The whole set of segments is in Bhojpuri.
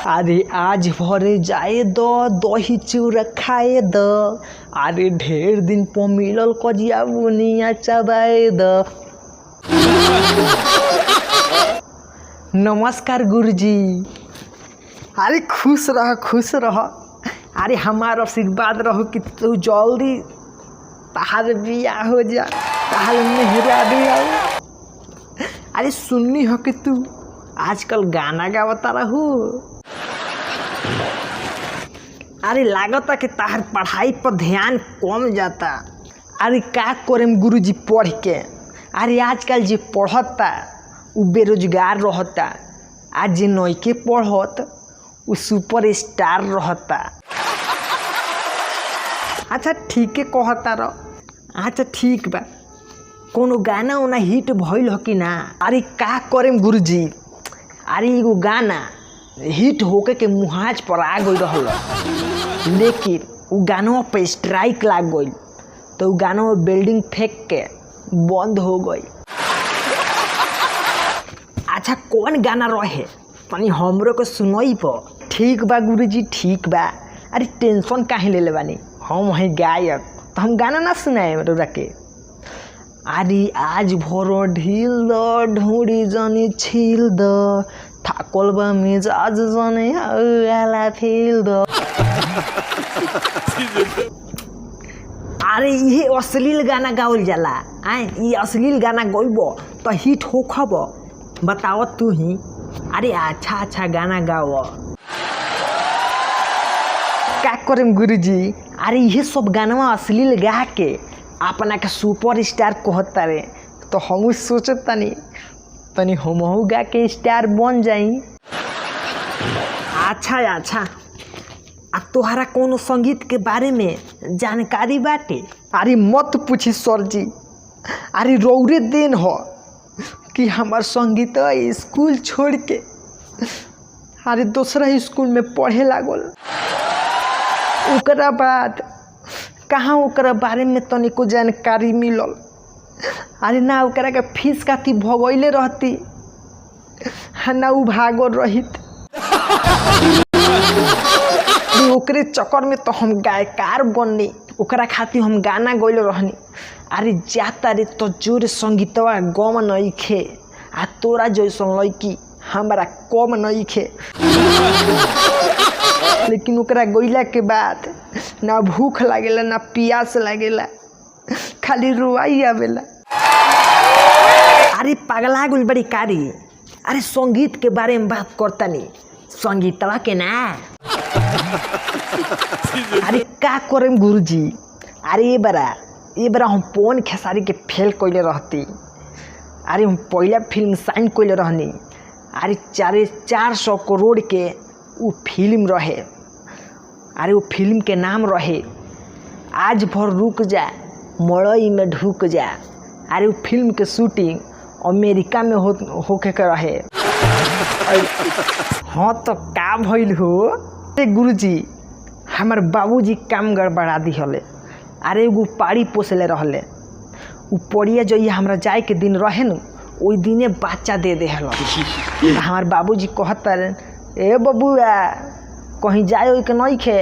अरे आज भरे जाए दही चूड़ा खाए द। अरे ढेर दिन पर मिलल कजिया बुनिया चबाए द। नमस्कार गुरुजी। अरे खुश रह खुश रह। अरे हमारा आशीर्वाद रहो कि तू जल्दी तहार बियाह हो जा, तहार मेहरा भी आओ। अरे सुननी हो कि तू आजकल गाना गावता रहू। अरे लागता कि तहार पढ़ाई पर ध्यान कम जाता। अरे का करें गुरुजी पढ़ के। अरे आजकल जे पढ़ता उ बेरोजगार रहता, आज जे नइके पढ़त उ सुपर स्टार रहता। अच्छा ठीक है कहता रह। अच्छा ठीक बा, कोनो गाना उना हिट भइल हो कि ना? अरे का करें गुरुजी। अरे एगो गाना हिट होके के मुहाज पर आ गई रहल, लेकिन उ गानवा पे स्ट्राइक लाग गई तो उ गानवा बिल्डिंग फेंक के बंद हो गई। अच्छा कौन गाना रहे तनी हमरो को सुनई पर। ठीक बा गुरुजी ठीक बा। अरे टेंशन काहे ले बानी, हम वहीं गायक तो हम गाना ना सुनाए रोरा के। अरे आज भरो ढील द ढूंढी जनी छील द, थाकल बा मिजाज जने आला फील द। अरे ये अश्लील गाना गावल जाला। ये अश्लील गाना गइबो तो हिट होखब? बताओ तू ही। अरे अच्छा अच्छा गाना गाओ। का करें गुरुजी। अरे ये सब गाना अश्लील गा के अपना के सुपर स्टार कहता रे, तो हम सोचत तनी हमहू गा के स्टार बन जाई। अच्छा अच्छा, आ तोहरा कोनो संगीत के बारे में जानकारी बाटे? अरे मत पूछी सर जी। अरे रौरे देन हो कि हमार संगीत स्कूल छोड़ के अरे दूसरा स्कूल में पढ़े लागल। ओकरा बाद कहाँ ओकरा बारे में तनिको जानकारी मिलल। अरे ना ओकरा के फीस काती भगैले रहती, ना उ भागल रहित। ओकरे चक्कर में तो हम गायकार बननी, ओकरा खातिर हम गाना गइल रहनी। अरे जाता रे तो जोर संगीतवा गम नइखे, आ तोरा जैसन लड़की हमारा कम नइखे। लेकिन ओकरा गइला के बाद ना भूख लागेला ना प्यास लागेला, खाली रोवाई आवेला। अरे पगला गुल बड़ी कारी। अरे संगीत के बारे में बात करता नहीं, संगीतवा के ना। अरे का करें गुरुजी। अरे ये बरा हम पवन खेसारी के फेल कइले रहती। अरे हम पहला फिल्म साइन कइले रहनी। अरे 450 करोड़ के वो फिल्म रहे। अरे वो फिल्म के नाम रहे आज भर रुक जा मड़ई में ढुक जा। अरे वो फिल्म के शूटिंग अमेरिका में होके के रहे। हाँ तो का भइल हो गुरुजी, हमार बाबूजी काम गड़बड़ा दिहले। अरे एगो पाड़ी पोसले रहले, उ पड़िया जो ये हमरा जाए के दिन रहे न, ओई दिने बच्चा दे देहल। हमार बाबूजी कहता ए बबुआ कहीं जाए के नहीं खे,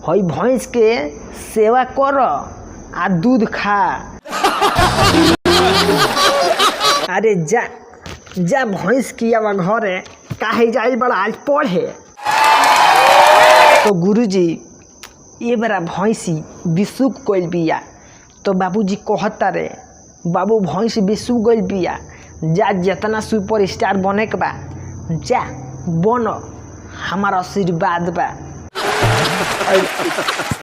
हई भैंस के सेवा कर आ दूध खा। अरे जा जा भैंस किया घरे, काहे जाए बड़ा आज पढ़े। तो गुरुजी ये बड़ा भैंसी बिसुक गइल बिया, तो बाबूजी कहता रे बाबू भैंस बिसुक गइल बिया, जा जितना सुपर स्टार बने के बा जा बनो, हमारा आशीर्वाद बा।